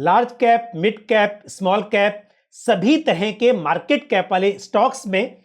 Large cap, mid cap, small cap सभी तरह के मार्केट कैप वाले स्टॉक्स में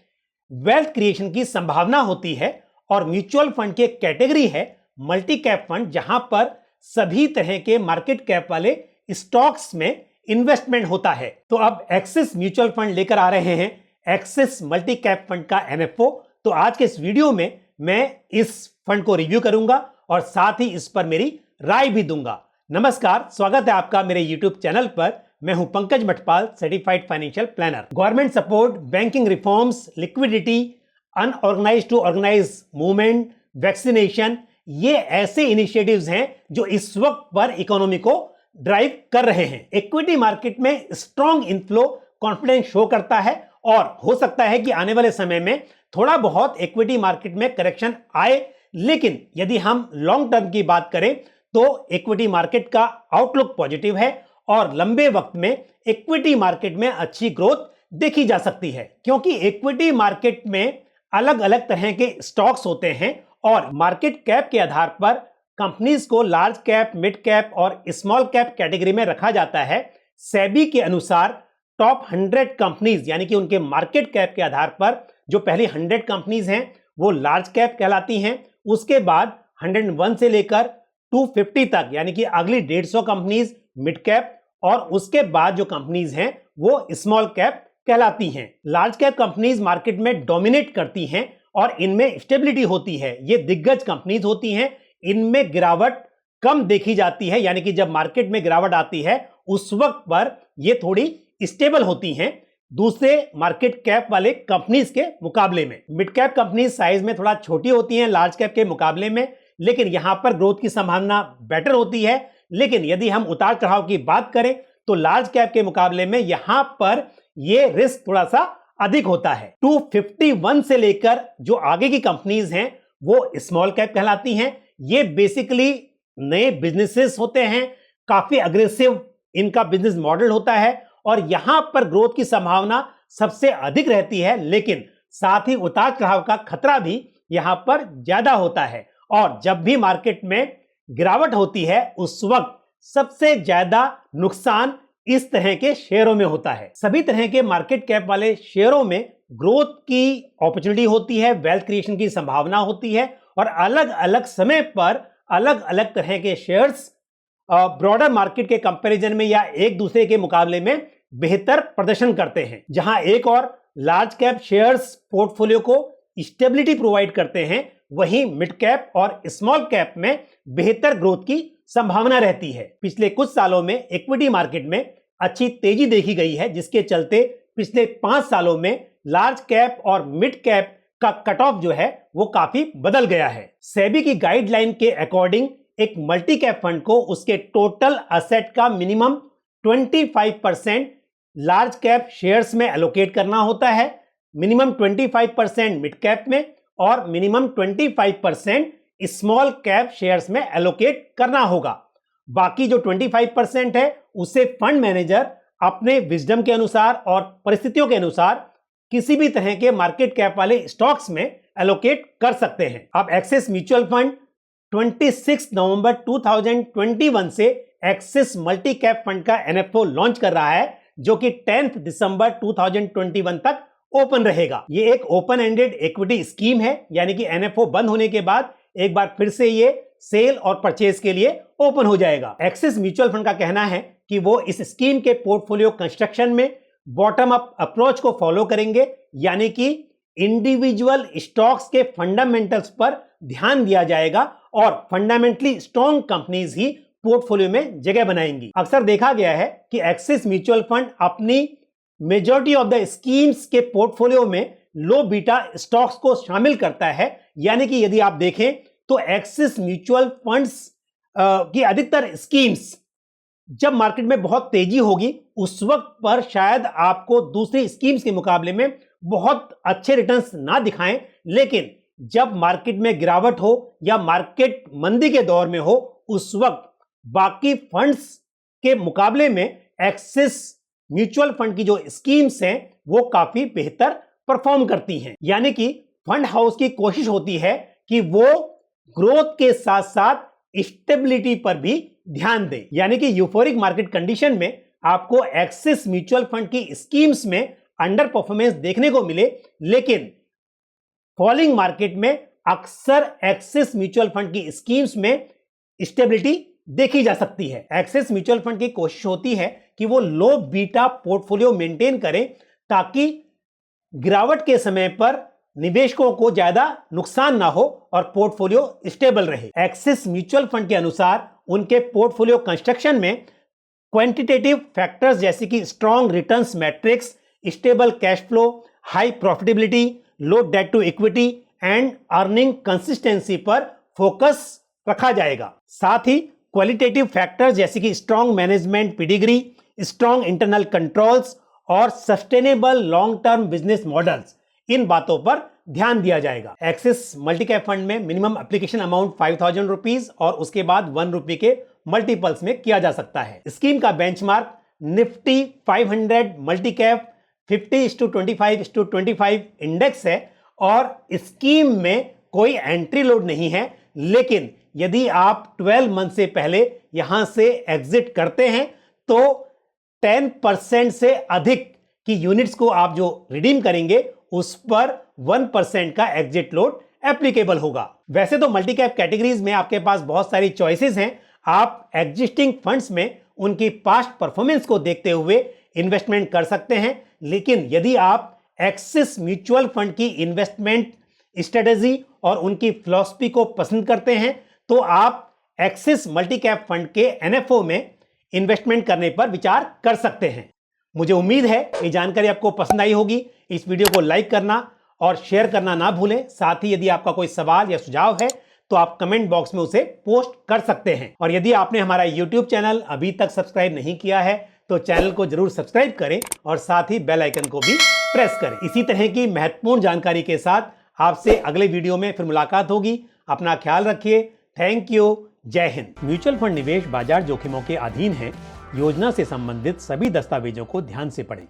वेल्थ क्रिएशन की संभावना होती है और म्यूचुअल फंड की एक कैटेगरी है मल्टी कैप फंड, जहां पर सभी तरह के मार्केट कैप वाले स्टॉक्स में इन्वेस्टमेंट होता है। तो अब एक्सिस म्यूचुअल फंड लेकर आ रहे हैं एक्सिस मल्टी कैप फंड का एनएफओ। तो आज के इस वीडियो में मैं इस फंड को रिव्यू करूंगा और साथ ही इस पर मेरी राय भी दूंगा। नमस्कार, स्वागत है आपका मेरे यूट्यूब चैनल पर। मैं हूं Pankaj Mathpal, certified financial planner. Government support, banking reforms, liquidity, unorganised to organise movement, vaccination, ये ऐसे इनिशिएटिव्स हैं जो इस वक्त पर इकोनॉमी को ड्राइव कर रहे हैं। इक्विटी मार्केट में स्ट्रॉन्ग इनफ्लो कॉन्फिडेंस शो करता है और हो सकता है कि आने वाले समय में थोड़ा बहुत इक्विटी मार्केट में करेक्शन आए, लेकिन यदि हम लॉन्ग टर्म की बात करें तो इक्विटी मार्केट का आउटलुक पॉजिटिव है और लंबे वक्त में इक्विटी मार्केट में अच्छी ग्रोथ देखी जा सकती है, क्योंकि इक्विटी मार्केट में अलग अलग तरह के स्टॉक्स होते हैं और मार्केट कैप के आधार पर कंपनीज को लार्ज कैप, मिड कैप और स्मॉल कैप कैटेगरी में रखा जाता है। सेबी के अनुसार टॉप 100 कंपनीज यानी कि उनके मार्केट कैप के आधार पर जो पहली 100 कंपनीज हैं वो लार्ज कैप कहलाती हैं। उसके बाद 101 से लेकर 250 तक यानी कि अगली 150 कंपनीज मिड कैप और उसके बाद जो कंपनीज हैं वो स्मॉल कैप कहलाती हैं। लार्ज कैप कंपनीज मार्केट में डोमिनेट करती हैं और इनमें स्टेबिलिटी होती है। ये दिग्गज कंपनीज होती हैं, इनमें गिरावट कम देखी जाती है, यानी कि जब मार्केट में गिरावट आती है उस वक्त पर ये थोड़ी स्टेबल होती हैं दूसरे मार्केट कैप वाले कंपनीज के मुकाबले में। मिड कैप कंपनीज साइज में थोड़ा छोटी होती हैं लार्ज कैप के मुकाबले में, लेकिन यहां पर ग्रोथ की संभावना बेटर होती है। लेकिन यदि हम उतार चढ़ाव की बात करें तो लार्ज कैप के मुकाबले में यहां पर यह रिस्क थोड़ा सा अधिक होता है। 251 से लेकर जो आगे की कंपनीज हैं वो स्मॉल कैप कहलाती हैं। ये बेसिकली नए बिजनेसेस होते हैं, काफी अग्रेसिव इनका बिजनेस मॉडल होता है और यहां पर ग्रोथ की संभावना सबसे अधिक रहती है, लेकिन साथ ही उतार चढ़ाव का खतरा भी यहां पर ज्यादा होता है। और जब भी मार्केट में गिरावट होती है उस वक्त सबसे ज्यादा नुकसान इस तरह के शेयरों में होता है। सभी तरह के मार्केट कैप वाले शेयरों में ग्रोथ की अपॉर्चुनिटी होती है, वेल्थ क्रिएशन की संभावना होती है और अलग अलग समय पर अलग अलग तरह के शेयर्स ब्रॉडर मार्केट के कंपैरिजन में या एक दूसरे के मुकाबले में बेहतर प्रदर्शन करते हैं। जहां एक और लार्ज कैप शेयर्स पोर्टफोलियो को स्टेबिलिटी प्रोवाइड करते हैं, वहीं मिड कैप और स्मॉल कैप में बेहतर ग्रोथ की संभावना रहती है। पिछले कुछ सालों में इक्विटी मार्केट में अच्छी तेजी देखी गई है, जिसके चलते पिछले 5 सालों में लार्ज कैप और मिड कैप का कट ऑफ जो है वो काफी बदल गया है। सेबी की गाइडलाइन के अकॉर्डिंग एक मल्टी कैप फंड को उसके टोटल असेट का मिनिमम 25% लार्ज कैप शेयर्स में एलोकेट करना होता है, मिनिमम 25% मिड कैप में और मिनिमम 25% स्मॉल कैप शेयर्स में एलोकेट करना होगा। बाकी जो 25% है उसे फंड मैनेजर अपने विजडम के अनुसार और परिस्थितियों के अनुसार किसी भी तरह के मार्केट कैप वाले स्टॉक्स में एलोकेट कर सकते हैं। अब एक्सिस म्यूचुअल फंड 26 नवंबर 2021 से एक्सिस मल्टी कैप फंड का एनएफओ लॉन्च कर रहा है, जो कि 10 दिसंबर 2021 तक ओपन रहेगा। ये एक ओपन एंडेड इक्विटी स्कीम है, यानी कि एनएफओ बंद होने के बाद एक बार फिर से ये सेल और परचेज के लिए ओपन हो जाएगा। एक्सिस म्यूचुअल फंड का कहना है कि वो इस स्कीम के पोर्टफोलियो कंस्ट्रक्शन में बॉटम अप अप्रोच को फॉलो करेंगे, यानी कि इंडिविजुअल स्टॉक्स के फंडामेंटल्स पर ध्यान दिया जाएगा और फंडामेंटली स्ट्रॉन्ग कंपनीज ही पोर्टफोलियो में जगह बनाएंगी। अक्सर देखा गया है कि एक्सिस म्यूचुअल फंड अपनी मेजॉरिटी ऑफ द स्कीम्स के पोर्टफोलियो में लो बीटा स्टॉक्स को शामिल करता है, यानी कि यदि आप देखें तो एक्सिस म्यूचुअल फंड्स की अधिकतर स्कीम्स जब मार्केट में बहुत तेजी होगी उस वक्त पर शायद आपको दूसरी स्कीम्स के मुकाबले में बहुत अच्छे रिटर्न्स ना दिखाएं, लेकिन जब मार्केट में गिरावट हो या मार्केट मंदी के दौर में हो उस वक्त बाकी फंड्स के मुकाबले में एक्सिस म्यूचुअल फंड की जो स्कीम्स हैं वो काफी बेहतर परफॉर्म करती हैं। यानी कि फंड हाउस की कोशिश होती है कि वो ग्रोथ के साथ साथ स्टेबिलिटी पर भी ध्यान दें। यानी कि यूफोरिक मार्केट कंडीशन में आपको एक्सिस म्यूचुअल फंड की स्कीम्स में अंडर परफॉर्मेंस देखने को मिले, लेकिन फॉलिंग मार्केट में अक्सर एक्सिस म्यूचुअल फंड की स्कीम्स में स्टेबिलिटी देखी जा सकती है। एक्सिस म्यूचुअल फंड की कोशिश होती है कि वो लो बीटा पोर्टफोलियो मेंटेन करें ताकि गिरावट के समय पर निवेशकों को ज्यादा नुकसान ना हो और पोर्टफोलियो स्टेबल रहे। एक्सिस म्यूचुअल फंड के अनुसार उनके पोर्टफोलियो कंस्ट्रक्शन में क्वांटिटेटिव फैक्टर्स जैसे कि strong returns matrix, stable cash flow, high profitability, low debt to equity and earning consistency पर फोकस रखा जाएगा। साथ ही क्वालिटेटिव फैक्टर्स जैसे कि strong management pedigree, strong internal controls और sustainable long term business models, इन बातों पर ध्यान दिया जाएगा। एक्सिस मल्टी कैप फंड में मिनिमम एप्लीकेशन अमाउंट 5,000 रुपीज और उसके बाद 1 रुपए के मल्टीपल्स में किया जा सकता है। स्कीम का benchmark Nifty 500 multi cap 50:25:25 index है और स्कीम में कोई एंट्री लोड नहीं है, लेकिन यदि आप 12 मंथ से पहले यहां से एग्जिट करते हैं तो 10% से अधिक की यूनिट्स को आप जो रिडीम करेंगे उस पर 1% का एग्जिट लोड एप्लीकेबल होगा। वैसे तो मल्टी कैप कैटेगरीज में आपके पास बहुत सारी चॉइसेस हैं। आप एग्जिस्टिंग फंड्स में उनकी पास्ट परफॉर्मेंस को देखते हुए इन्वेस्टमेंट कर सकते हैं, लेकिन यदि आप एक्सिस म्यूचुअल फंड की इन्वेस्टमेंट स्ट्रेटेजी और उनकी फिलॉसफी को पसंद करते हैं तो आप एक्सिस मल्टी कैप फंड के एनएफओ में इन्वेस्टमेंट करने पर विचार कर सकते हैं। मुझे उम्मीद है ये जानकारी आपको पसंद आई होगी। इस वीडियो को लाइक करना और शेयर करना ना भूलें। साथ ही यदि आपका कोई सवाल या सुझाव है तो आप कमेंट बॉक्स में उसे पोस्ट कर सकते हैं। और यदि आपने हमारा यूट्यूब चैनल अभी तक सब्सक्राइब नहीं किया है तो चैनल को जरूर सब्सक्राइब करें और साथ ही बेल आइकन को भी प्रेस करें। इसी तरह की महत्वपूर्ण जानकारी के साथ आपसे अगले वीडियो में फिर मुलाकात होगी। अपना ख्याल रखिए। Thank you. जय हिंद। म्यूचुअल फंड निवेश बाजार जोखिमों के अधीन है। योजना से संबंधित सभी दस्तावेजों को ध्यान से पढ़ें।